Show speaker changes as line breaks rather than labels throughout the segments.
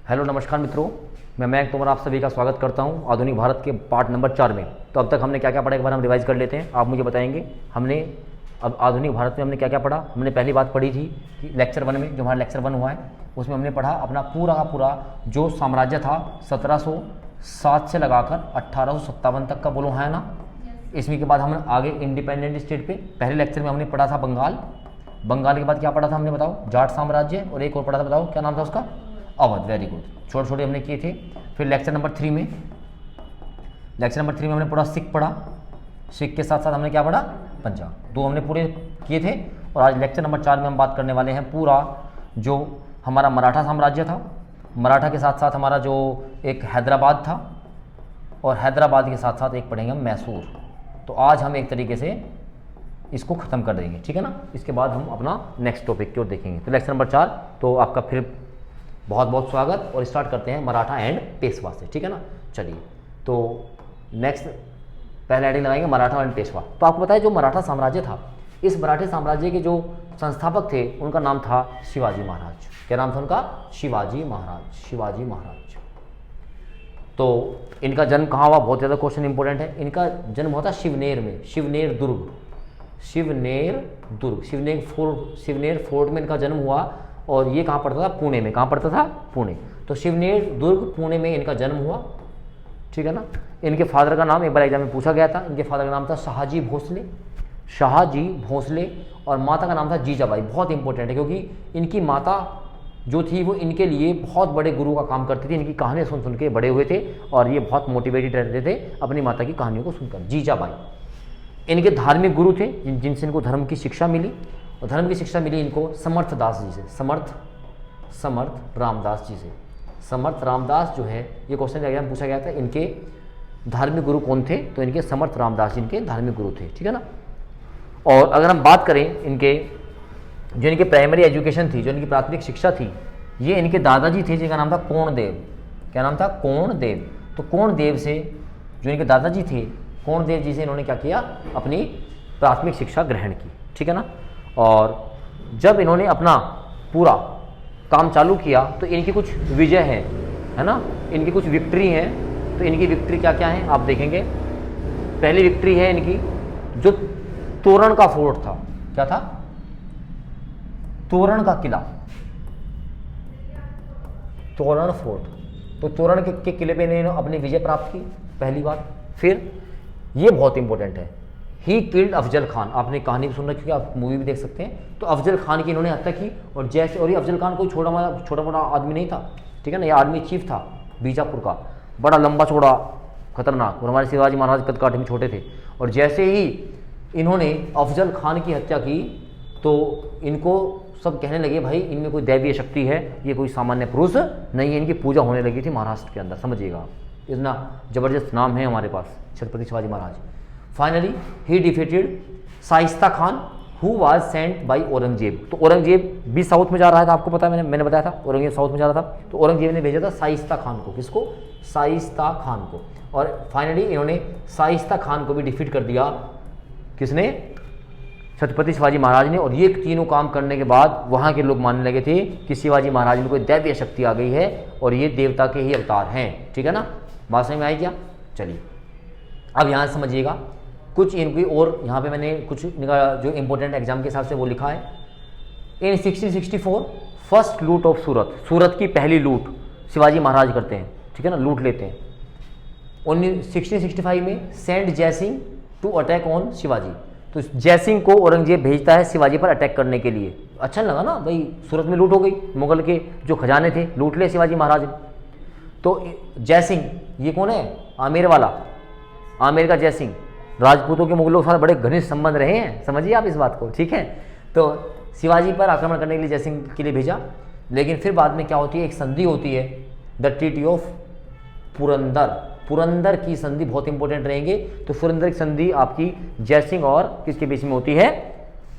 Hello नमस्कार मित्रों, मैं मयंक तोमर आप सभी का स्वागत करता हूं आधुनिक भारत के पार्ट नंबर 4 में। तो अब तक हमने क्या क्या पढ़ा, एक बार हम रिवाइज कर लेते हैं। आप मुझे बताएंगे हमने अब आधुनिक भारत में हमने क्या क्या पढ़ा। हमने पहली बात पढ़ी थी कि लेक्चर 1 में, जो हमारा लेक्चर 1 हुआ है, उसमें हमने पढ़ा अपना पूरा का पूरा जो साम्राज्य था 1707 से लगाकर 1857 तक का, बोलो है ना। इसमें के बाद हम आगे इंडिपेंडेंट स्टेट पे पहले लेक्चर में हमने पढ़ा था बंगाल। बंगाल के बाद क्या पढ़ा था हमने, बताओ, जाट साम्राज्य, और एक और पढ़ा था, बताओ क्या नाम था उसका, अवध। वेरी गुड, छोटे छोटे हमने किए थे। फिर लेक्चर नंबर 3 में हमने पूरा सिख पढ़ा। सिख के साथ साथ हमने क्या पढ़ा, पंजाब। 2 हमने पूरे किए थे। और आज लेक्चर नंबर 4 में हम बात करने वाले हैं पूरा जो हमारा मराठा साम्राज्य था। मराठा के साथ साथ हमारा जो एक हैदराबाद था, और हैदराबाद के साथ साथ एक पढ़ेंगे हम मैसूर। तो आज हम एक तरीके से इसको ख़त्म कर देंगे, ठीक है ना। इसके बाद हम अपना नेक्स्ट टॉपिक की ओर देखेंगे। तो लेक्चर नंबर 4, तो आपका फिर बहुत बहुत स्वागत। और स्टार्ट करते हैं मराठा एंड पेशवा से, ठीक है ना। चलिए, तो नेक्स्ट पहले हेडिंग लगाएंगे मराठा एंड पेशवा। तो आपको पता है जो मराठा साम्राज्य था, इस मराठे साम्राज्य के जो संस्थापक थे उनका नाम था शिवाजी महाराज। क्या नाम था उनका, शिवाजी महाराज। शिवाजी महाराज। तो इनका जन्म कहाँ हुआ, बहुत ज़्यादा क्वेश्चन इंपॉर्टेंट है। इनका जन्म हुआ था शिवनेर में, शिवनेर दुर्ग, शिवनेर दुर्ग, शिवनेर फोर्ट में इनका जन्म हुआ। और ये कहाँ पड़ता था, पुणे में। कहाँ पड़ता था, पुणे। तो शिवनेर दुर्ग पुणे में इनका जन्म हुआ, ठीक है ना। इनके फादर का नाम एक बार एग्जाम में पूछा गया था। इनके फादर का नाम था शाहजी भोसले, शाहजी भोसले। और माता का नाम था जीजाबाई। बहुत इंपॉर्टेंट है क्योंकि इनकी माता जो थी वो इनके लिए बहुत बड़े गुरु का काम करती थी। इनकी कहानियाँ सुन सुन के बड़े हुए थे और ये बहुत मोटिवेटेड रहते थे अपनी माता की कहानियों को सुनकर। जीजाबाई इनके धार्मिक गुरु थे जिनसे इनको धर्म की शिक्षा मिली। और धर्म की शिक्षा मिली इनको समर्थ दास जी से, समर्थ रामदास जी से। समर्थ रामदास जो है, ये क्वेश्चन एग्जाम पूछा गया था, इनके धार्मिक गुरु कौन थे, तो इनके समर्थ रामदास जी इनके धार्मिक गुरु थे, ठीक है ना। और अगर हम बात करें इनके जो इनकी प्राइमरी एजुकेशन थी, जो इनकी प्राथमिक शिक्षा थी, ये इनके दादाजी थे जिनका नाम था कोणदेव। क्या नाम था, कोणदेव। तो कोणदेव से जो इनके दादाजी थे, कोणदेव जी से इन्होंने क्या किया, अपनी प्राथमिक शिक्षा ग्रहण की, ठीक है ना। और जब इन्होंने अपना पूरा काम चालू किया तो इनकी कुछ विजय है ना, इनकी कुछ विक्ट्री है। तो इनकी विक्ट्री क्या क्या है आप देखेंगे। पहली विक्ट्री है इनकी जो तोरण का फोर्ट था। क्या था, तोरण का किला, तोरण फोर्ट। तो तोरण के किले पे इन्होंने अपनी विजय प्राप्त की, पहली बात। फिर ये बहुत इंपॉर्टेंट है, ही किल्ड अफजल खान। आपने कहानी भी सुन रखी है, आप मूवी भी देख सकते हैं। तो अफजल खान की इन्होंने हत्या की। और जैसे, और ये अफजल खान कोई छोटा मोटा आदमी नहीं था, ठीक है ना। ये आर्मी चीफ था बीजापुर का, बड़ा लंबा चौड़ा खतरनाक। और हमारे शिवाजी महाराज कद काठी में छोटे थे। और जैसे ही इन्होंने अफजल खान की हत्या की तो इनको सब कहने लगे भाई इनमें कोई दैवीय शक्ति है, ये कोई सामान्य पुरुष नहीं है। इनकी पूजा होने लगी थी महाराष्ट्र के अंदर, समझिएगा। इतना ज़बरदस्त नाम है हमारे पास Chhatrapati Shivaji Maharaj. Finally he defeated Shaista Khan who was sent by Aurangzeb. तो औरंगजेब भी साउथ में जा रहा था, आपको पता है, मैंने बताया था औरंगजेब साउथ में जा रहा था। तो औरंगजेब ने भेजा था शाइस्ता खान को। किसको, शाइस्ता खान को। और फाइनली इन्होंने शाइस्ता खान को भी डिफीट कर दिया। किसने, छत्रपति शिवाजी महाराज ने। और ये तीनों काम करने के बाद वहाँ के लोग मानने लगे थे कि शिवाजी महाराज में कोई दैवीय शक्ति आ गई है और ये देवता के ही अवतार हैं, ठीक है ना। बात समझ में आई क्या। चलिए अब यहाँ समझिएगा कुछ इनकी, और यहाँ पे मैंने कुछ इनका जो इंपॉर्टेंट एग्जाम के हिसाब से वो लिखा है। इन 1664 फर्स्ट लूट ऑफ सूरत, सूरत की पहली लूट शिवाजी महाराज करते हैं, ठीक है ना, लूट लेते हैं। 1665 में sent Jai Singh to attack on Shivaji. तो जयसिंह को औरंगजेब भेजता है शिवाजी पर अटैक करने के लिए। अच्छा लगा ना भाई, सूरत में लूट हो गई, मुगल के जो खजाने थे लूट ले शिवाजी महाराज ने। तो जयसिंह ये कौन है, आमेर वाला, आमेर का जयसिंह। राजपूतों के मुगलों के साथ बड़े घनिष्ठ संबंध रहे हैं, समझिए आप इस बात को, ठीक है। तो शिवाजी पर आक्रमण करने के लिए जयसिंह के लिए भेजा। लेकिन फिर बाद में क्या होती है, एक संधि होती है, the treaty of Purandar. Purandar की संधि बहुत इंपॉर्टेंट रहेंगे। तो पुरंदर की संधि आपकी जयसिंह और किसके बीच में होती है,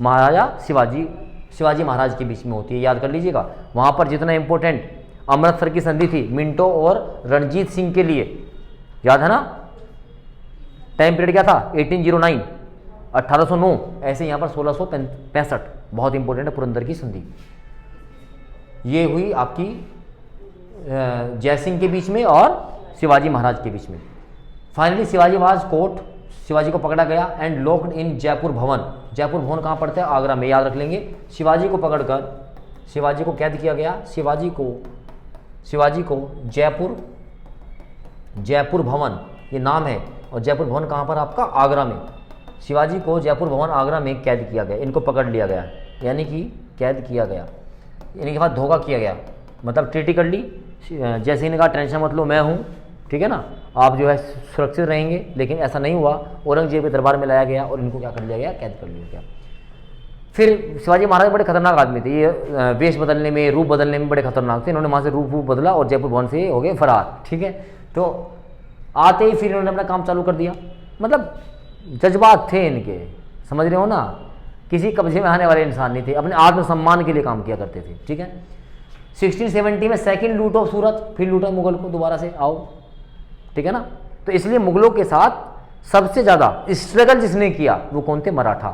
महाराजा शिवाजी महाराज के बीच में होती है, याद कर लीजिएगा। वहाँ पर जितना इंपॉर्टेंट अमृतसर की संधि थी मिंटो और रणजीत सिंह के लिए, याद है ना। टाइम पीरियड क्या था, 1809, 1809, ऐसे यहाँ पर 1665। बहुत इंपॉर्टेंट है पुरंदर की संधि। ये हुई आपकी जयसिंह के बीच में और शिवाजी महाराज के बीच में। फाइनली शिवाजी महाराज कोर्ट, शिवाजी को पकड़ा गया एंड लॉक्ड इन जयपुर भवन। जयपुर भवन कहाँ पड़ता है? आगरा में, याद रख लेंगे। शिवाजी को पकड़कर शिवाजी को कैद किया गया। शिवाजी को जयपुर भवन ये नाम है, और जयपुर भवन कहाँ पर? आपका आगरा में। शिवाजी को जयपुर भवन आगरा में कैद किया गया, इनको पकड़ लिया गया, यानी कि कैद किया गया, इनके बाद धोखा किया गया, मतलब ट्रीटी कर ली। जैसे इन्हें कहा टेंशन मत लो, मैं हूँ, ठीक है ना, आप जो है सुरक्षित रहेंगे, लेकिन ऐसा नहीं हुआ। औरंगजेब के दरबार में लाया गया और इनको क्या कर लिया गया? कैद कर लिया गया। फिर शिवाजी महाराज बड़े खतरनाक आदमी थे, ये वेश बदलने में, रूप बदलने में बड़े खतरनाक थे। इन्होंने वहाँ से रूप बदला और जयपुर भवन से हो गए फरार, ठीक है। तो आते ही फिर इन्होंने अपना काम चालू कर दिया, मतलब जज्बात थे इनके, समझ रहे हो ना, किसी कब्जे में आने वाले इंसान नहीं थे, अपने आत्मसम्मान के लिए काम किया करते थे, ठीक है। 1670 में सेकंड लूट ऑफ सूरत, फिर लूटा मुगल को दोबारा से, आओ, ठीक है ना। तो इसलिए मुगलों के साथ सबसे ज़्यादा स्ट्रगल जिसने किया वो कौन थे? मराठा।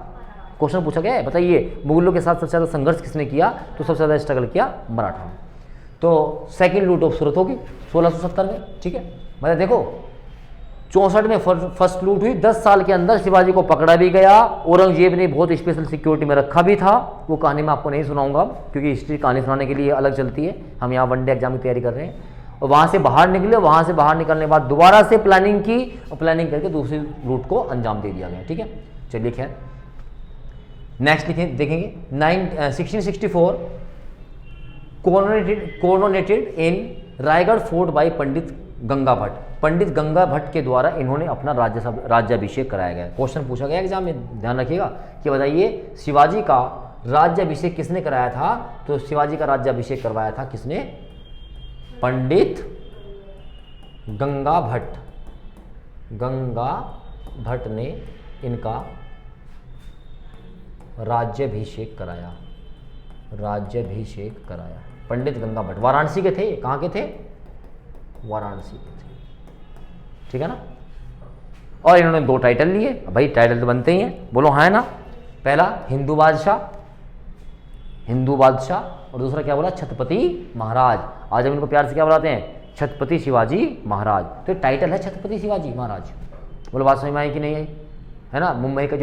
क्वेश्चन पूछा गया है, बताइए मुगलों के साथ सबसे ज़्यादा संघर्ष किसने किया? तो सबसे ज़्यादा स्ट्रगल किया मराठा। तो सेकंड लूट ऑफ सूरत होगी 1670 में, ठीक है। मतलब देखो 64 में फर्स्ट लूट हुई, 10 साल के अंदर शिवाजी को पकड़ा भी गया, औरंगजेब ने बहुत स्पेशल सिक्योरिटी में रखा भी था। वो कहानी मैं आपको नहीं सुनाऊंगा क्योंकि हिस्ट्री कहानी सुनाने के लिए अलग चलती है, हम यहाँ वनडे एग्जाम की तैयारी कर रहे हैं। और वहाँ से बाहर निकले, वहाँ से बाहर निकलने के बाद दोबारा से प्लानिंग की और प्लानिंग करके दूसरी रूट को अंजाम दे दिया गया, ठीक है। चलिए खैर नेक्स्ट देखेंगे 1664 कोरोनेटेड इन रायगढ़ फोर्ट बाय पंडित गंगा भट्ट। पंडित गंगा भट्ट के द्वारा इन्होंने अपना राज्याभिषेक कराया गया। क्वेश्चन पूछा गया एग्जाम में, ध्यान रखिएगा कि बताइए शिवाजी का राज्याभिषेक किसने कराया था? तो शिवाजी का राज्याभिषेक करवाया था किसने? पंडित गंगा भट्ट ने इनका राज्याभिषेक कराया, पंडित गंगा भट्ट वाराणसी के थे। कहाँ के थे? वाराणसी के थे, ठीक है ना। और इन्होंने 2 टाइटल लिए, भाई टाइटल तो बनते ही हैं, बोलो हाँ ना। पहला हिंदू बादशाह और दूसरा क्या बोला? छत्रपति महाराज। आज हम इनको प्यार से क्या बुलाते हैं? छत्रपति शिवाजी महाराज। तो टाइटल है छत्रपति शिवाजी महाराज। बोलो बात समझ में आई कि नहीं आई? है ना। मुंबई का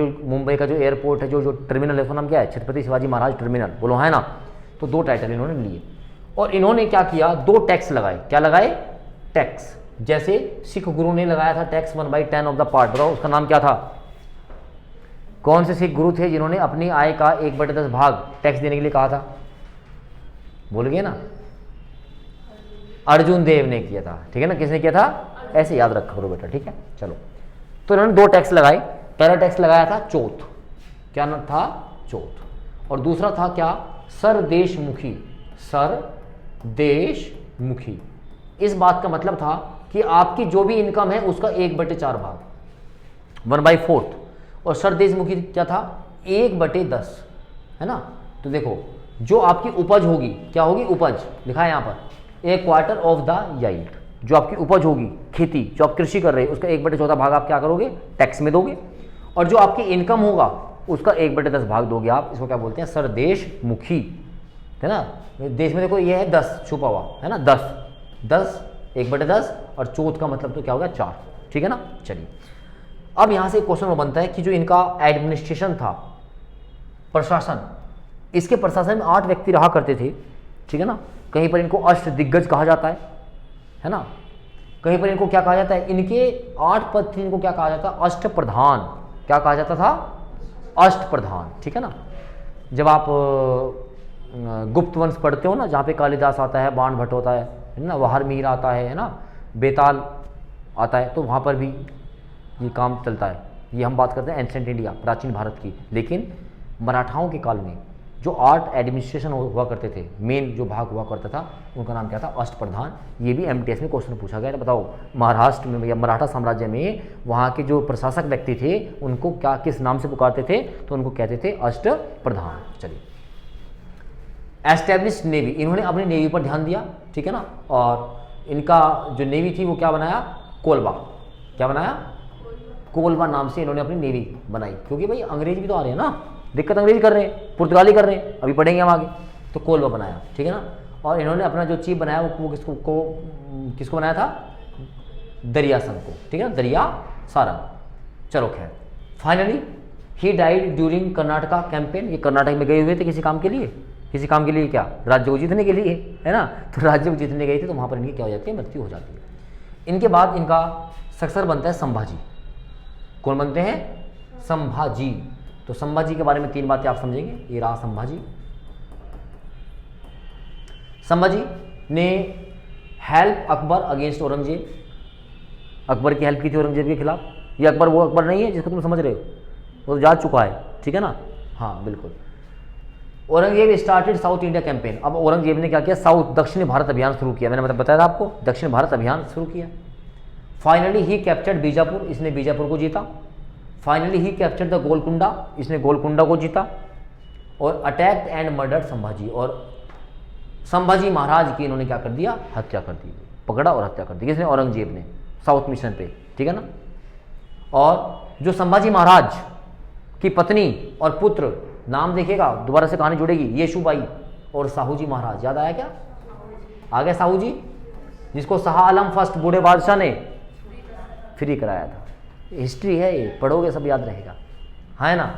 जो एयरपोर्ट है, जो टर्मिनल है, उसका नाम क्या है? छत्रपति शिवाजी महाराज टर्मिनल। बोलो है ना। तो 2 टाइटल इन्होंने लिए और इन्होंने क्या किया? 2 टैक्स लगाए। क्या लगाए? टैक्स। जैसे सिख गुरु ने लगाया था टैक्स 1/10 ऑफ द पार्ट, बताओ उसका नाम क्या था? कौन से सिख गुरु थे जिन्होंने अपनी आय का 1/10 भाग टैक्स देने के लिए कहा था? बोल गए ना, अर्जुन देव ने किया था, ठीक है ना। किसने किया था? ऐसे याद रखा करो बेटा, ठीक है। चलो, तो इन्होंने 2 टैक्स लगाए। पहला टैक्स लगाया था चौथ, क्या नाम था? चौथ। और दूसरा था क्या? सरदेशमुखी। इस बात का मतलब था कि आपकी जो भी इनकम है उसका 1/4 भाग, 1/4। और सरदेशमुखी क्या था? 1/10, है ना। तो देखो जो आपकी उपज होगी, क्या होगी? उपज लिखा है यहाँ पर, 1/4 ऑफ द याइल्ड। जो आपकी उपज होगी, खेती, जो आप कृषि कर रहे हैं, उसका 1/14 भाग आप क्या करोगे? टैक्स में दोगे। और जो आपकी इनकम होगा उसका 1/10 भाग दोगे आप। इसको क्या बोलते हैं? सरदेशमुखी, है ना। देश में देखो ये है 10 छुपा हुआ, है ना। 10 1/10 और चौथ का मतलब तो क्या होगा? 4, ठीक है ना। चलिए अब यहाँ से एक क्वेश्चन बनता है कि जो इनका एडमिनिस्ट्रेशन था, प्रशासन, इसके प्रशासन में 8 व्यक्ति रहा करते थे, ठीक है ना। कहीं पर इनको अष्ट दिग्गज कहा जाता है ना। कहीं पर इनको क्या कहा जाता है? इनके 8 पद थे, इनको क्या कहा जाता? अष्ट प्रधान। क्या कहा जाता था? अष्ट प्रधान, ठीक है ना। जब आप गुप्त वंश पढ़ते हो ना, जहाँ पे कालिदास आता है, बाण भट्ट होता है ना, वहार मीर आता है ना, बेताल आता है, तो वहाँ पर भी ये काम चलता है। ये हम बात करते हैं एंशेंट इंडिया, प्राचीन भारत की। लेकिन मराठाओं के काल में जो 8 एडमिनिस्ट्रेशन हुआ करते थे, मेन जो भाग हुआ करता था, उनका नाम क्या था? अष्ट प्रधान। ये भी MTS में क्वेश्चन पूछा गया। बताओ महाराष्ट्र में या मराठा साम्राज्य में वहाँ के जो प्रशासक व्यक्ति थे उनको क्या, किस नाम से पुकारते थे? तो उनको कहते थे अष्ट प्रधान। चलिए, एस्टेब्लिश नेवी, इन्होंने अपनी नेवी पर ध्यान दिया, ठीक है ना। और इनका जो नेवी थी वो क्या बनाया? कोलबा। क्या बनाया? कोलबा नाम से इन्होंने अपनी नेवी बनाई, क्योंकि भाई अंग्रेज भी तो आ रहे हैं ना, दिक्कत अंग्रेज कर रहे हैं, पुर्तगाली कर रहे हैं, अभी पढ़ेंगे हम आगे। तो कोलबा बनाया, ठीक है ना। और इन्होंने अपना जो चीफ बनाया वो किसको बनाया था, दरियासन को, ठीक है, दरिया सारंग। चलो खैर, finally he died during Karnataka campaign. ये कर्नाटक में गए हुए थे किसी काम के लिए, किसी काम के लिए, क्या, राज्य को जीतने के लिए, है ना। तो राज्य को जीतने गए थे, तो वहाँ पर इनकी क्या हो जाती है, मृत्यु हो जाती है। इनके बाद इनका सक्सेसर बनता है संभाजी। कौन बनते हैं, संभाजी। तो संभाजी के बारे में 3 बातें आप समझेंगे। ये रहा संभाजी। संभाजी ने हेल्प अकबर अगेंस्ट औरंगजेब। अकबर की हेल्प की थी औरंगजेब के खिलाफ। ये अकबर वो अकबर नहीं है जिसको तुम समझ रहे हो, वो तो जा चुका है, ठीक है ना। हाँ बिल्कुल। Aurangzeb started south India campaign. अब औरंगजेब ने क्या किया, साउथ दक्षिण भारत अभियान शुरू किया। मैंने बताया था आपको, दक्षिण भारत अभियान शुरू किया। Finally he captured Bijapur. इसने बीजापुर को जीता। Finally he captured the Golconda. इसने गोलकुंडा को जीता। और अटैक्ड एंड मर्डर्ड संभाजी। और संभाजी महाराज की इन्होंने क्या कर दिया, हत्या कर दी, पकड़ा और हत्या कर दी। किसने, औरंगजेब ने, साउथ मिशन पे, ठीक है ना। और जो संभाजी महाराज की पत्नी और पुत्र, नाम देखिएगा, दोबारा से कहानी जुड़ेगी, येशुबाई और साहूजी महाराज। याद आया क्या, आ गया साहूजी, जिसको शाह आलम फर्स्ट बूढ़े बादशाह ने फ्री कराया था। हिस्ट्री है ये, पढ़ोगे सब याद रहेगा, है ना।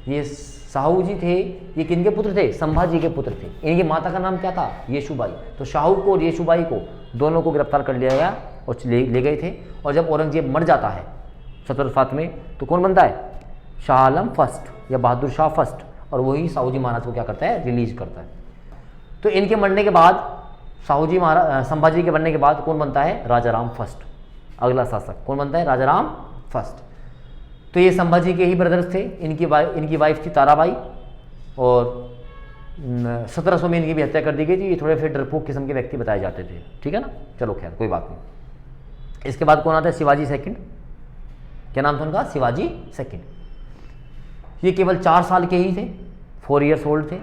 ये साहू जी थे, ये किनके पुत्र थे, संभाजी के पुत्र थे। इनकी माता का नाम क्या था, येशुबाई। तो शाहू को और येशुबाई को दोनों को गिरफ्तार कर लिया गया और ले गए थे। और जब औरंगजेब मर जाता है 1707 में, तो कौन बनता है, शाह आलम फर्स्ट या बहादुर शाह फर्स्ट। और वही साहूजी महाराज को क्या करता है, रिलीज करता है। तो इनके मरने के बाद, साहूजी महाराज, संभाजी के बनने के बाद कौन बनता है, राजा राम फर्स्ट। अगला शासक कौन बनता है, राजा राम फर्स्ट। तो ये संभाजी के ही ब्रदर्स थे। इनकी वाइफ थी ताराबाई। और 1700 में इनकी भी हत्या कर दी गई थी। ये थोड़े फिर डरपोक किस्म के व्यक्ति बताए जाते थे, ठीक है ना। चलो खैर कोई बात नहीं। इसके बाद कौन आता है, शिवाजी सेकंड। क्या नाम था उनका, शिवाजी सेकंड। ये केवल 4 साल के ही थे, 4 ईयर्स ओल्ड थे।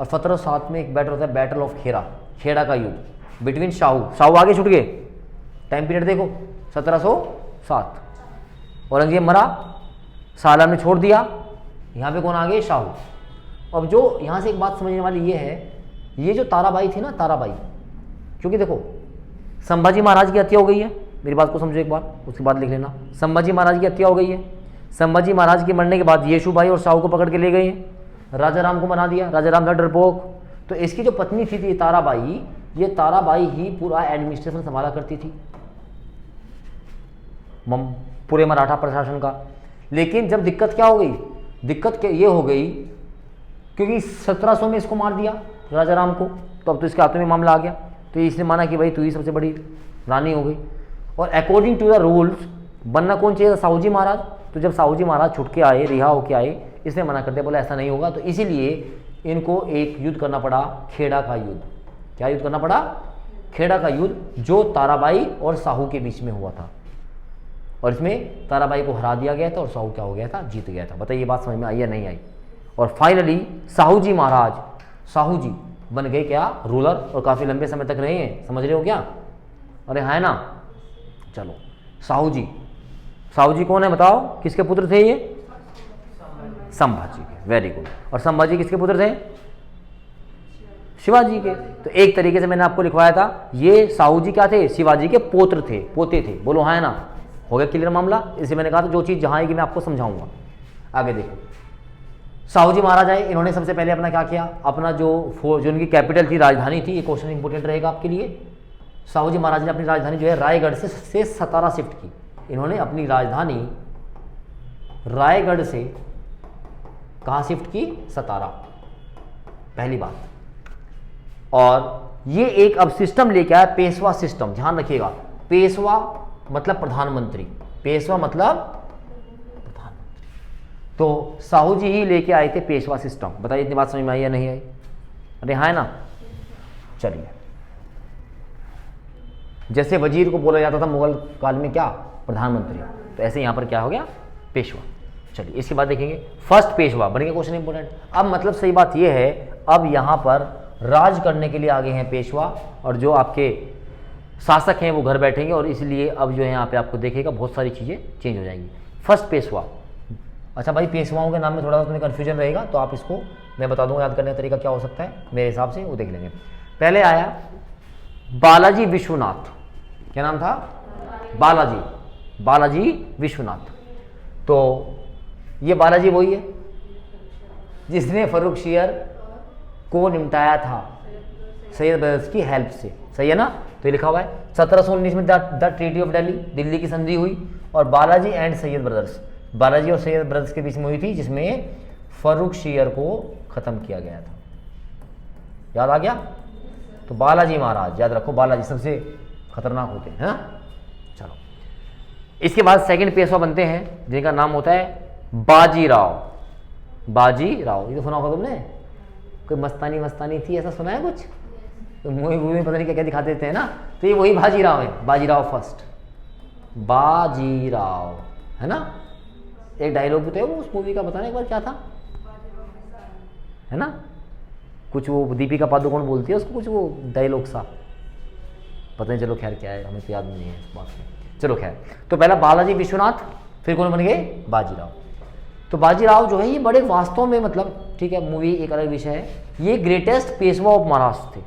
और 1707 में एक बैटल होता है, बैटल ऑफ खेड़ा, खेड़ा का युद्ध बिटवीन शाहू आगे छूट गए, टाइम पीरियड देखो 1707। औरंगजेब मरा, शाह आलम ने छोड़ दिया, यहाँ पे कौन आ गए, शाहू। अब जो यहाँ से एक बात समझने वाली ये है, ये जो ताराबाई थी ना, ताराबाई, क्योंकि देखो संभाजी महाराज की हत्या हो गई है, मेरी बात को समझो एक बार, उसके बाद लिख लेना। संभाजी महाराज की हत्या हो गई है। संभाजी महाराज के मरने के बाद येशुबाई और शाहू को पकड़ के ले गए हैं। राजा राम को बना दिया, राजा राम था डरपोक। तो इसकी जो पत्नी थी ताराबाई, ये ताराबाई ही पूरा एडमिनिस्ट्रेशन संभाला करती थी, पूरे मराठा प्रशासन का। लेकिन जब दिक्कत क्या हो गई, दिक्कत ये हो गई क्योंकि 1700 में इसको मार दिया राजा राम को, तो अब तो इसके हाथों में मामला आ गया। तो इसने माना कि भाई तू ही सबसे बड़ी रानी हो गई। और अकॉर्डिंग टू द रूल्स बनना कौन चाहिए था, साहूजी महाराज। तो जब साहूजी महाराज छुट के आए, रिहा होके आए, इसने मना कर दिया, बोला ऐसा नहीं होगा। तो इसीलिए इनको एक युद्ध करना पड़ा, खेड़ा का युद्ध। क्या युद्ध करना पड़ा, खेड़ा का युद्ध, जो ताराबाई और साहू के बीच में हुआ था। और इसमें ताराबाई को हरा दिया गया था और साहू क्या हो गया था, जीत गया था। बताइए बात समझ में आई या नहीं आई। और फाइनली साहूजी महाराज, साहू जी बन गए क्या, रूलर, और काफ़ी लंबे समय तक रहे हैं। समझ रहे हो क्या, अरे है ना। चलो साहू जी कौन है बताओ, किसके पुत्र थे ये, संभाजी के। Very good. और संभाजी किसके पुत्र थे, शिवाजी के। तो एक तरीके से मैंने आपको लिखवाया था, ये साहू जी क्या थे, शिवाजी के पोते थे। बोलो हाँ है ना, हो गया क्लियर मामला। इसे मैंने कहा था जो चीज़ जहाँ आएगी मैं आपको समझाऊंगा। आगे देखो, साहूजी महाराज आए, इन्होंने सबसे पहले अपना क्या किया, अपना जो उनकी कैपिटल थी, राजधानी थी, ये क्वेश्चन इंपॉर्टेंट रहेगा आपके लिए। साहूजी महाराज ने अपनी राजधानी जो है रायगढ़ से सतारा शिफ्ट की। इन्होंने अपनी राजधानी रायगढ़ से कहाँ शिफ्ट की, सतारा, पहली बात। और ये एक अब सिस्टम लेके आया, पेशवा सिस्टम। ध्यान रखिएगा, पेशवा मतलब प्रधानमंत्री, पेशवा मतलब प्रधानमंत्री। तो साहू जी ही लेके आए थे पेशवा सिस्टम। बताइए इतनी बात समझ में आई या नहीं आई, अरे हाँ है ना। चलिए, जैसे वजीर को बोला जाता था मुगल काल में क्या, प्रधानमंत्री, तो ऐसे यहाँ पर क्या हो गया, पेशवा। चलिए इसके बाद देखेंगे, फर्स्ट पेशवा बन गया क्वेश्चन इंपॉर्टेंट। अब मतलब सही बात यह है, अब यहाँ पर राज करने के लिए आगे हैं पेशवा, और जो आपके शासक हैं वो घर बैठेंगे। और इसलिए अब जो है यहाँ पे आपको देखेगा बहुत सारी चीज़ें चेंज हो जाएंगी। फर्स्ट पेशवा, अच्छा भाई पेशवाओं के नाम में थोड़ा सा तुम्हें कन्फ्यूजन रहेगा, तो आप इसको मैं बता दूंगा याद करने का तरीका क्या हो सकता है मेरे हिसाब से, वो देख लेंगे। पहले आया बालाजी विश्वनाथ, क्या नाम था? बालाजी विश्वनाथ। तो ये बालाजी वही है जिसने फर्रुखशियर को निपटाया था सैयद ब्रदर्स की हेल्प से, सही है ना? तो ये लिखा हुआ है 1719 में the treaty of Delhi, Delhi की संधि हुई, और बालाजी एंड सैयद ब्रदर्स, बालाजी और सैयद ब्रदर्स के बीच में हुई थी, जिसमें फर्रुखशियर को खत्म किया गया था। याद आ गया? तो बालाजी महाराज याद रखो, बालाजी सबसे खतरनाक होते हैं, हाँ? चलो, इसके बाद सेकंड पेशवा बनते हैं जिनका नाम होता है बाजीराव। बाजीराव, ये तो सुना होगा तुमने, कोई मस्तानी थी, ऐसा सुना है कुछ? तो मूवी में पता नहीं क्या क्या दिखाते देते हैं ना, तो ये वही बाजीराव है, बाजीराव फर्स्ट, बाजीराव, है ना? एक डायलॉग भी तो है वो उस मूवी का, बताना एक बार क्या था, है ना? कुछ वो दीपिका पादुकोण बोलती है उसको, कुछ वो डायलॉग सा, पता नहीं, चलो खैर क्या है, हमें तो याद नहीं है इस बात में। चलो खैर, तो पहला बालाजी विश्वनाथ, फिर कौन बन गए? बाजीराव। तो बाजीराव जो है ये बड़े वास्तव में, मतलब ठीक है, मूवी एक अलग विषय है, ये ग्रेटेस्ट पेशवा ऑफ महाराष्ट्र थे,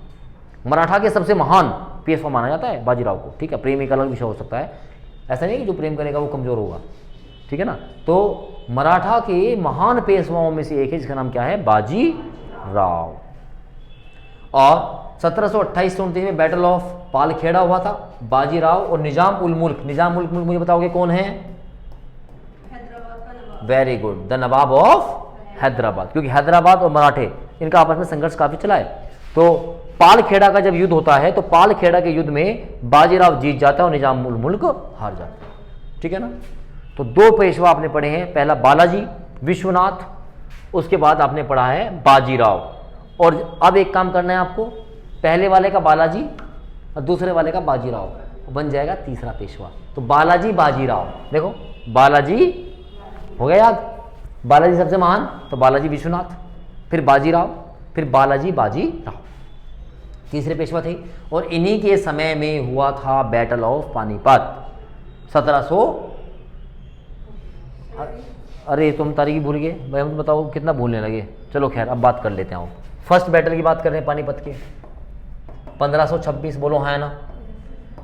मराठा के सबसे महान पेशवा माना जाता है बाजीराव को, ठीक है? प्रेम एक अलग विषय हो सकता है, ऐसा नहीं कि जो प्रेम करेगा वो कमजोर होगा, ठीक है ना? तो मराठा के महान पेशवाओं में से एक है जिसका नाम क्या है? बाजीराव। और 1728 से 29 में बैटल ऑफ पालखेड़ा हुआ था। बाजीराव और निजाम उल मुल्क, मुझे बताओगे कौन है? Very good, the Nawab of Hyderabad, क्योंकि हैदराबाद और मराठे इनका आपस में संघर्ष काफी चला है। तो पालखेड़ा का जब युद्ध होता है तो पालखेड़ा के युद्ध में बाजीराव जीत जाता है और निजाम उल मुल्क हार जाता है, ठीक है ना? तो दो पेशवा आपने पढ़े हैं, पहला बालाजी विश्वनाथ, उसके बाद आपने पढ़ा है बाजीराव। और अब एक काम करना है आपको, पहले वाले का बालाजी और दूसरे वाले का बाजीराव, बन जाएगा तीसरा पेशवा। तो बालाजी बाजीराव, देखो बालाजी हो गया याद, बालाजी सबसे महान, तो बालाजी विश्वनाथ, फिर बाजीराव, फिर बालाजी बाजीराव, तीसरे पेशवा थे। और इन्हीं के समय में हुआ था बैटल ऑफ पानीपत 1700, अरे तुम तारीख भूल गए भाई, हम बताओ कितना भूलने लगे। चलो खैर, अब बात कर लेते हैं। फर्स्ट बैटल की बात कर रहे हैं पानीपत के, 1526, बोलो हाँ ना।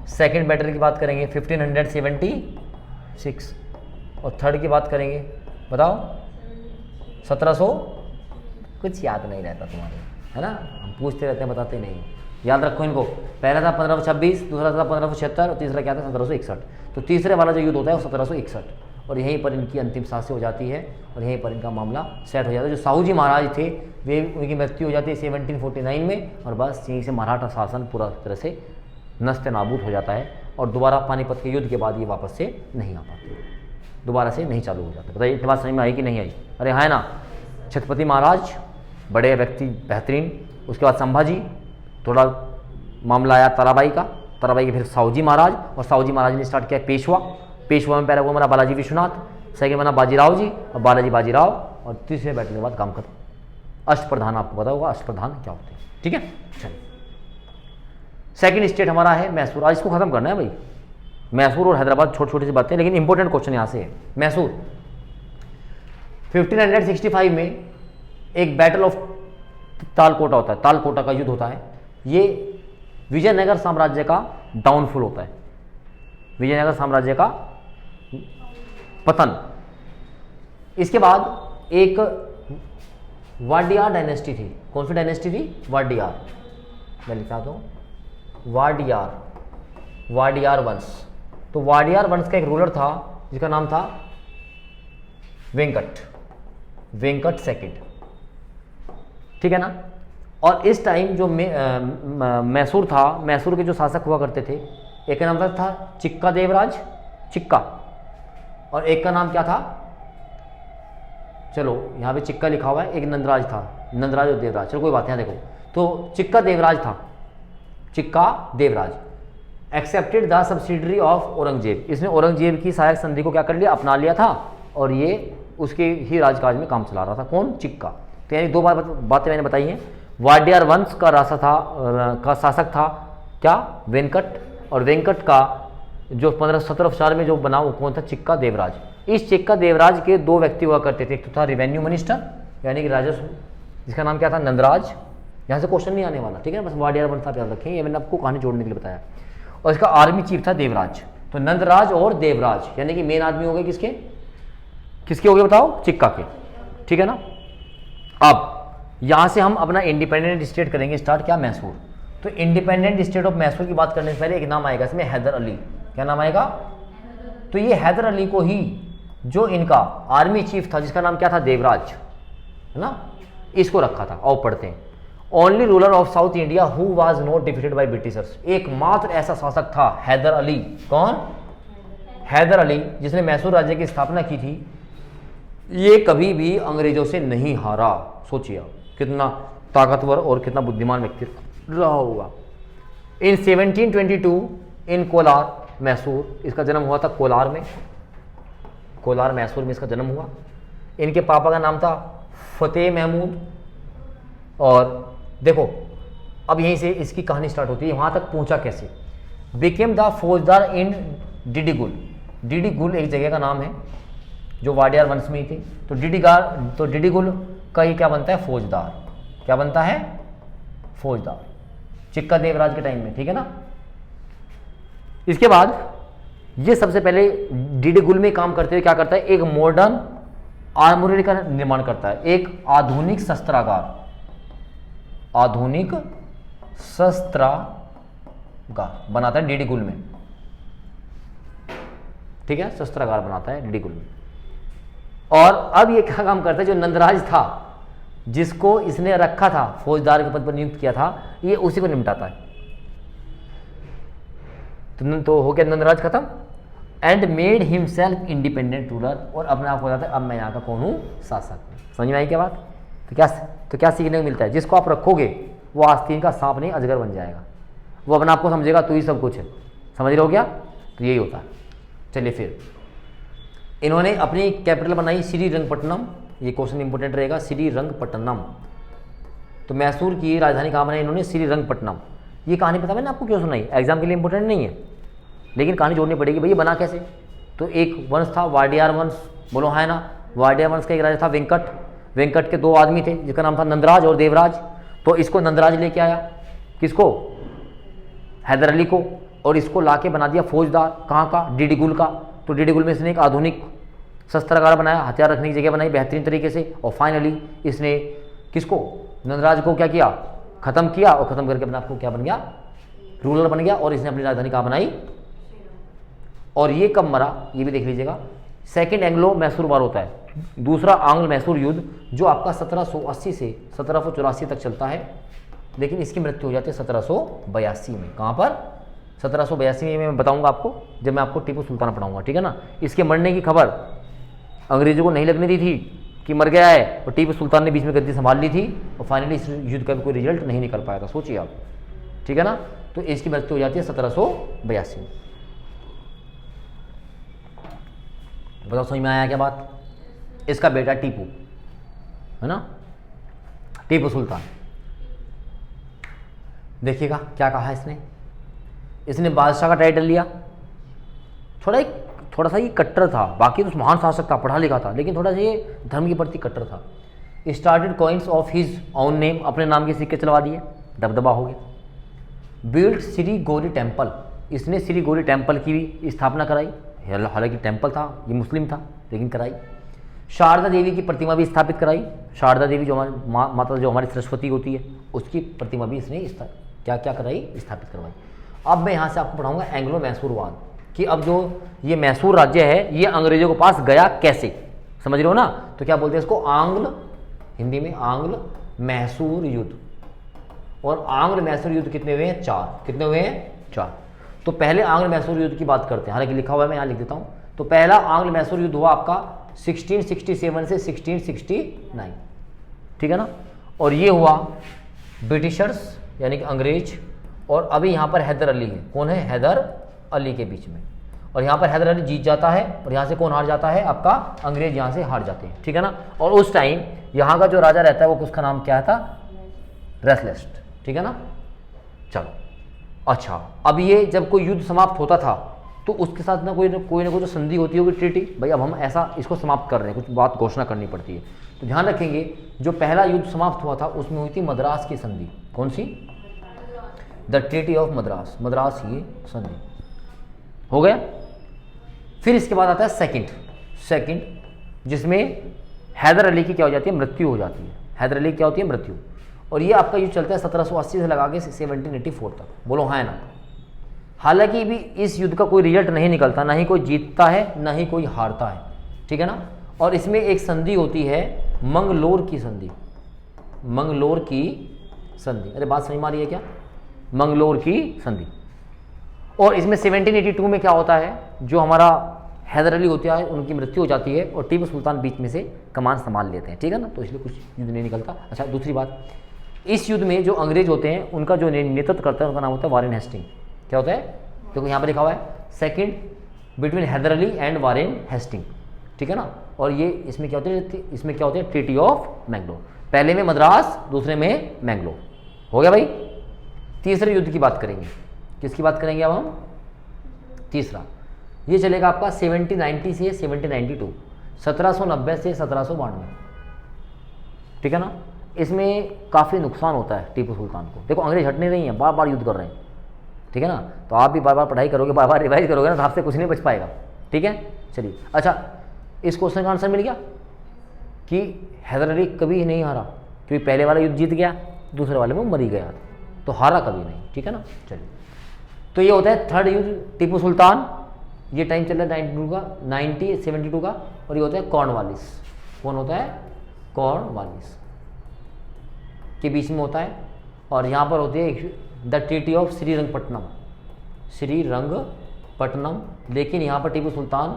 सेकंड बैटल की बात करेंगे 1576, और थर्ड की बात करेंगे, बताओ 1700, कुछ याद नहीं रहता तुम्हारे, है ना? हम पूछते रहते हैं, बताते नहीं, याद रखो इनको। पहला था 1526, दूसरा था 1576 और तीसरा क्या था? 1761। तो तीसरे वाला जो युद्ध होता है वो 1761, और यहीं पर इनकी अंतिम सांसें हो जाती है और यहीं पर इनका मामला सेट हो जाता है। जो साहू जी महाराज थे वे, उनकी मृत्यु हो जाती है 1749 में, और बस यहीं से मराठा शासन पूरा तरह से नष्ट नाबूद हो जाता है, और दोबारा पानीपत के युद्ध के बाद ये वापस से नहीं आ पाते, दोबारा से नहीं चालू हो जाते। बताइए इतनी बात समझ में आई कि नहीं आई? अरे हाँ ना, छत्रपति महाराज बड़े व्यक्ति, बेहतरीन। उसके बाद संभाजी, थोड़ा मामला आया ताराबाई का, ताराबाई के फिर साहूजी महाराज, और साहूजी महाराज ने स्टार्ट किया पेशवा। पेशवा में पहला वो बना बालाजी विश्वनाथ, सेकंड बना बाजीराव जी, और बालाजी बाजीराव, और तीसरे बैठने के बाद काम खत्म। अष्टप्रधान आपको पता होगा अष्टप्रधान क्या होते हैं, ठीक है? चलिए, सेकंड स्टेट हमारा है मैसूर। आज इसको खत्म करना है भाई, मैसूर और हैदराबाद छोटी छोटी सी बातें, लेकिन इंपॉर्टेंट क्वेश्चन यहाँ से है। मैसूर 1565 में एक बैटल ऑफ तालकोटा होता है, तालकोटा का युद्ध होता है। ये विजयनगर साम्राज्य का डाउनफॉल होता है, विजयनगर साम्राज्य का पतन। इसके बाद एक वाडियार डायनेस्टी थी। कौन सी डायनेस्टी थी? वाडियार, मैं लिखा तो वाडियार वंश। तो वाडियार वंश का एक रूलर था जिसका नाम था वेंकट सेकंड, ठीक है ना? और इस टाइम जो मैसूर था, मैसूर के जो शासक हुआ करते थे, एक का नाम था चिक्का देवराज, चिक्का, और एक का नाम क्या था? चलो यहाँ पे चिक्का लिखा हुआ है, एक नंदराज था, नंदराज और देवराज, चलो कोई बात नहीं। देखो, तो चिक्का देवराज था, Chikka Devaraj accepted the subsidiary of Aurangzeb. इसने औरंगजेब की सहायक संधि को क्या कर लिया? अपना लिया था, और ये उसके ही राजकाज में काम चला रहा था। कौन? चिक्का। तो यानी दो बातें मैंने बताई हैं। वाडियार वंश का राजा था, का शासक था क्या? वेंकट, और वेंकट का जो 1517 में जो बना वो कौन था? चिक्का देवराज। इस चिक्का देवराज के दो व्यक्ति हुआ करते थे, एक तो था रिवेन्यू मिनिस्टर यानी कि राजस्व, जिसका नाम क्या था? नंदराज, यहाँ से क्वेश्चन नहीं आने वाला, ठीक है ना, बस वाडियार वंश आप याद रखें, ये मैंने आपको कहानी जोड़ने के लिए बताया। और इसका आर्मी चीफ था देवराज। तो नंदराज और देवराज यानी कि मेन आदमी हो गए किसके किसके हो गए बताओ, चिक्का के, ठीक है ना। अब यहां से हम अपना इंडिपेंडेंट स्टेट करेंगे स्टार्ट, क्या, मैसूर। तो इंडिपेंडेंट स्टेट ऑफ मैसूर की बात करने से पहले एक नाम आएगा इसमें, हैदर अली। क्या नाम आएगा? तो ये हैदर अली को ही जो इनका आर्मी चीफ था जिसका नाम क्या था, देवराज, है ना, इसको रखा था। और पढ़ते हैं, only ruler of south India who was not defeated by Britishers. एकमात्र ऐसा शासक था हैदर अली। कौन? हैदर अली, जिसने मैसूर राज्य की स्थापना की थी। ये कभी भी अंग्रेजों से नहीं हारा। सोचिए कितना ताकतवर और कितना बुद्धिमान व्यक्ति रहा होगा। इन 1722 इन कोलार मैसूर, इसका जन्म हुआ था कोलार में, कोलार मैसूर में इसका जन्म हुआ। इनके पापा का नाम था फतेह महमूद। और देखो अब यहीं से इसकी कहानी स्टार्ट होती है, वहां तक पहुंचा कैसे। बिकेम द फौजदार इन डिडीगुल। डिडीगुल एक जगह का नाम है जो वाडियार वंश में ही थी। तो डिडीगुल का ये क्या बनता है, फौजदार। क्या बनता है? फौजदार, चिक्का देवराज के टाइम में, ठीक है ना। इसके बाद ये सबसे पहले डिडीगुल में काम करते हुए क्या करता है, एक मॉडर्न आर्मोरी का निर्माण करता है, एक आधुनिक शस्त्रागार, आधुनिक शस्त्रागार बनाता है डिडीगुल में, ठीक है, शस्त्रागार बनाता है डिडीगुल में। और अब ये क्या काम करता है, जो नंदराज था जिसको इसने रखा था फौजदार के पद पर नियुक्त किया था, ये उसी को निपटाता है। तो हो गया नंदराज खत्म। And made himself independent ruler, और अपने आप को बताता है अब मैं यहाँ का कौन हूँ, शासक। समझ में आई क्या बात? तो क्या सीखने को मिलता है, जिसको आप रखोगे वो आस्तीन का सांप नहीं अजगर बन जाएगा, वो अपने आप को समझेगा तू ही सब कुछ है। समझ रहे हो क्या? तो यही होता है। चलिए फिर इन्होंने अपनी कैपिटल बनाई श्रीरंगपट्टनम। ये क्वेश्चन इंपोर्टेंट रहेगा, श्रीरंगपट्टनम। तो मैसूर की राजधानी कहाँ बनाई इन्होंने, श्रीरंगपट्टनम। ये कहानी पता मैंने आपको क्यों सुनाई, एग्जाम के लिए इंपॉर्टेंट नहीं है, लेकिन कहानी जोड़नी पड़ेगी। भैया बना कैसे? तो एक वंश था वाडियार वंश, बोलो है ना। वाडियार वंश का एक राजा था वेंकट। वेंकट के दो आदमी थे जिसका नाम था नंदराज और देवराज। तो इसको नंदराज लेके आया, किसको, हैदर अली को, और इसको लाके बना दिया फौजदार। कहाँ का, डिडीगुल का। तो डिडीगुल में इसने एक आधुनिक शस्त्रागार बनाया, हथियार रखने की जगह बनाई बेहतरीन तरीके से। और फाइनली इसने किसको, नंदराज को क्या किया, खत्म किया। और खत्म करके अपने आपको क्या बन गया, रूलर बन गया। और इसने अपनी राजधानी कहाँ बनाई। और ये कब मरा ये भी देख लीजिएगा। सेकेंड एंग्लो मैसूर वार होता है, दूसरा आंग्ल मैसूर युद्ध, जो आपका 1780 से 1784 तक चलता है। लेकिन इसकी मृत्यु हो जाती है 1782 में। कहाँ पर, 1782 में मैं बताऊंगा आपको जब मैं आपको टीपू सुल्तान पढ़ाऊंगा, ठीक है ना। इसके मरने की खबर अंग्रेजों को नहीं लगने दी थी कि मर गया है, और टीपू सुल्तान ने बीच में गद्दी संभाल ली थी, और फाइनली इस युद्ध का भी कोई रिजल्ट नहीं निकल पाया था। सोचिए आप, ठीक है ना। तो इसकी मृत्यु हो जाती है 1782 में। बताओ समझ में आया क्या बात? इसका बेटा टीपू, है ना, टीपू सुल्तान। देखिएगा क्या कहा इसने बादशाह का टाइटल लिया। थोड़ा सा ये कट्टर था, बाकी तो महान शासक था, पढ़ा लिखा था, लेकिन थोड़ा सा ये धर्म के प्रति कट्टर था। Started coins of his on name, अपने नाम के सिक्के चलवा दिए, दबदबा हो गया। बिल्ड श्री गौरी टेम्पल, इसने श्री गौरी टेम्पल की भी स्थापना कराई। हालांकि टेम्पल था, ये मुस्लिम था, लेकिन कराई। शारदा देवी की प्रतिमा भी स्थापित कराई। शारदा देवी जो हमारी माता जो हमारी सरस्वती होती है, उसकी प्रतिमा भी इसने क्या क्या कराई, स्थापित करवाई। अब मैं यहाँ से आपको पढ़ाऊंगा एंग्लो मैसूरवाद, कि अब जो ये मैसूर राज्य है ये अंग्रेजों के पास गया कैसे। समझ रहे हो ना। तो क्या बोलते हैं इसको, आंग्ल, हिंदी में आंग्ल मैसूर युद्ध। और आंग्ल मैसूर युद्ध कितने हुए हैं, 4। कितने हुए हैं, 4। तो पहले आंग्ल मैसूर युद्ध की बात करते हैं, हालांकि लिखा हुआ है मैं यहाँ लिख देता हूँ। तो पहला आंग्ल मैसूर युद्ध हुआ आपका 1667 से 1669, ठीक है ना। और ये हुआ ब्रिटिशर्स यानी कि अंग्रेज, और अभी यहाँ पर हैदर अली है। कौन है, हैदर अली के बीच में। और यहाँ पर हैदर अली जीत जाता है, और यहाँ से कौन हार जाता है, आपका अंग्रेज यहाँ से हार जाते हैं, ठीक है ना। और उस टाइम यहाँ का जो राजा रहता है वो उसका नाम क्या था, रेसलेस्ट, ठीक है ना। चलो अच्छा, अब ये जब कोई युद्ध समाप्त होता था तो उसके साथ ना कोई जो संधि होती होगी, ट्रीटी, भाई अब हम ऐसा इसको समाप्त कर रहे हैं, कुछ बात घोषणा करनी पड़ती है। तो ध्यान रखेंगे जो पहला युद्ध समाप्त हुआ था उसमें हुई थी मद्रास की संधि। कौन सी? The treaty of Madras, Madras ये संधि हो गया। फिर इसके बाद आता है सेकंड, जिसमें हैदर अली की क्या हो जाती है? मृत्यु हो जाती है। हैदर अली की क्या होती है? मृत्यु। और ये आपका युद्ध चलता है 1780 से लगा के 1784 तक। बोलो हाँ है ना। हालांकि भी इस युद्ध का कोई रिजल्ट नहीं निकलता, ना ही कोई जीतता है ना ही कोई हारता है, ठीक है ना। और इसमें एक संधि होती है मंगलोर की संधि, मंगलोर की संधि। अरे बात समझ में आ रही है क्या? मंगलोर की संधि। और इसमें 1782 में क्या होता है, जो हमारा हैदर अली होता है उनकी मृत्यु हो जाती है और टीपू सुल्तान बीच में से कमान संभाल लेते हैं, ठीक है ना। तो इसलिए कुछ युद्ध नहीं निकलता। अच्छा, दूसरी बात, इस युद्ध में जो अंग्रेज होते हैं उनका जो नेतृत्व करता है उनका नाम होता है वारेन हेस्टिंग। क्या होता है? देखो यहाँ पर लिखा हुआ है second between Hyder Ali and Warren Hasting, ठीक है ना। और ये इसमें क्या होते हैं? इसमें क्या होते हैं? Treaty of Mangalore. पहले में मद्रास, दूसरे में मैंगलोर। हो गया भाई। तीसरे युद्ध की बात करेंगे। किसकी बात करेंगे अब हम? तीसरा ये चलेगा आपका 1790 से 1792, 1790 से 1792, ठीक है ना। इसमें काफ़ी नुकसान होता है टीपू सुल्तान को। देखो अंग्रेज हट नहीं रही हैं, बार बार युद्ध कर रहे हैं, ठीक है ना। तो आप भी बार बार पढ़ाई करोगे, बार बार रिवाइज करोगे ना, तो आपसे कुछ नहीं बच पाएगा, ठीक है। चलिए, अच्छा इस क्वेश्चन का आंसर मिल गया कि हैदर अली कभी नहीं हारा, क्योंकि पहले वाला युद्ध जीत गया, दूसरे वाले में मर ही गया, तो हारा कभी नहीं, ठीक है ना। चलिए, तो ये होता है थर्ड युद्ध टीपू सुल्तान। ये टाइम चल रहा है 1972 का। और ये होता है कॉर्नवालिस। कौन होता है? कॉर्नवालिस के बीच में होता है। और यहाँ पर होती है the treaty of Srirangapattanam, Srirangapattanam. लेकिन यहाँ पर टीपू सुल्तान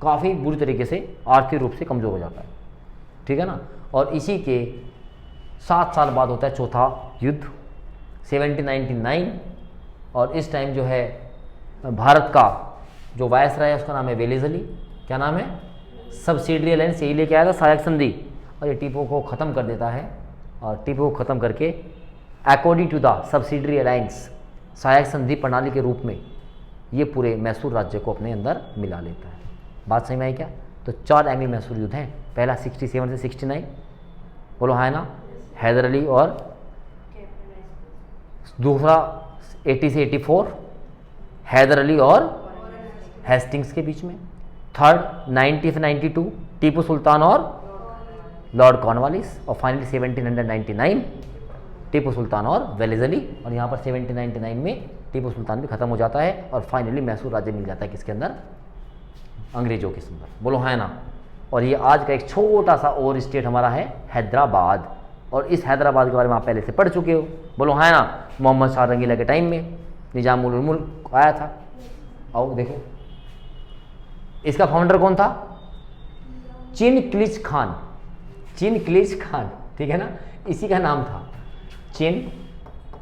काफ़ी बुरी तरीके से आर्थिक रूप से कमज़ोर हो जाता है, ठीक है ना। और इसी के 7 साल बाद होता है चौथा युद्ध 1799। और इस टाइम जो है भारत का जो वायसराय है उसका नाम है वेलेज़ली। क्या नाम है? सब्सिडरी अलायंस, यही लेके आया था सहायक संधि। और ये टीपू को ख़त्म कर देता है। और टीपू को ख़त्म करके according to the subsidiary alliance, सहायक संधि प्रणाली के रूप में ये पूरे मैसूर राज्य को अपने अंदर मिला लेता है। बात सही में आई क्या? तो 4 एंग्लो मैसूर युद्ध हैं। पहला 67 से 69, बोलो हाँ है ना, हैदर अली। और दूसरा 80 से 84 हैदर अली और हेस्टिंग्स के बीच में। थर्ड 90 से 92 टीपू सुल्तान और लॉर्ड कॉर्नवालिस। और फाइनली 1799 टीपू सुल्तान और वेलेज़ली। और यहाँ पर 1799 में टीपू सुल्तान भी खत्म हो जाता है और फाइनली मैसूर राज्य मिल जाता है किसके अंदर? अंग्रेजों के अंदर। बोलो हाँ है ना। और ये आज का एक छोटा सा और स्टेट हमारा है हैदराबाद। और इस हैदराबाद के बारे में आप पहले से पढ़ चुके हो। बोलो हाँ है ना। मोहम्मद शाह रंगीला के टाइम में निजाम उल मुल्क आया था। आओ देखो, इसका फाउंडर कौन था? चिनक्लिज खान, चिनक्लिज खान, ठीक है ना, इसी का नाम था चिनक्लिज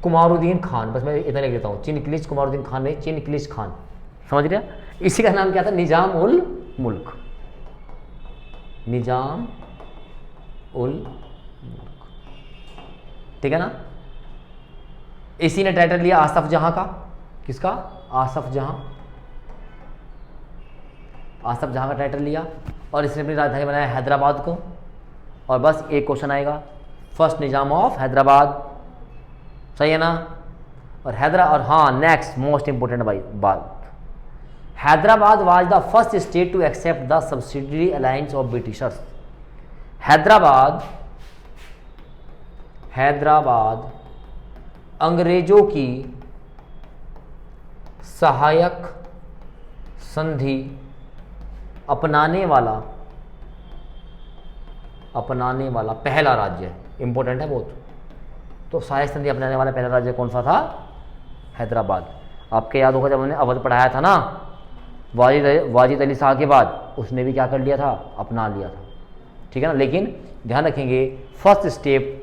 कुमारुद्दीन खान। बस मैं इतना लिख देता हूँ, चिनक्लिज कुमारुद्दीन खान नहीं, चिनक्लिज खान, समझ रहे? इसी का नाम क्या था? निजाम उल मुल्क, निजाम उल मुल्क, ठीक है ना। इसी ने टाइटल लिया आसफ जहां का। किसका? आसफ जहां, आसफ जहां का टाइटल लिया। और इसने अपनी राजधानी बनाया हैदराबाद को। और बस एक क्वेश्चन आएगा, फर्स्ट निजाम ऑफ हैदराबाद, सही है ना। और और हाँ, नेक्स्ट मोस्ट इंपोर्टेंट बात, Hyderabad was the first state to accept the subsidiary alliance of Britishers. Hyderabad अंग्रेजों की सहायक संधि अपनाने वाला पहला राज्य है। इंपॉर्टेंट है बहुत। तो सहायक संधि अपनाने वाला पहला राज्य कौन सा था? हैदराबाद। आपके याद होगा जब हमने अवध पढ़ाया था ना, वाजिद अली शाह के बाद उसने भी क्या कर लिया था? अपना लिया था, ठीक है ना। लेकिन ध्यान रखेंगे, first step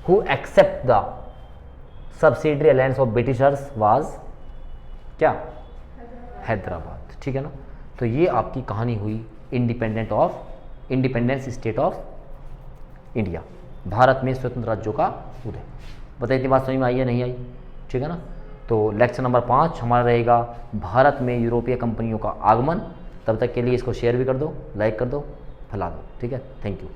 who accept the subsidiary alliance of Britishers was क्या? हैदराबाद, ठीक है ना। तो ये आपकी कहानी हुई independence state of India, Bharat में स्वतंत्र राज्यों का उदय। बताइए इतनी बात समझ में आई है नहीं आई? ठीक है ना। तो लेक्चर नंबर 5 हमारा रहेगा भारत में यूरोपीय कंपनियों का आगमन। तब तक के लिए इसको शेयर भी कर दो, लाइक कर दो, फैला दो। ठीक है, थैंक यू।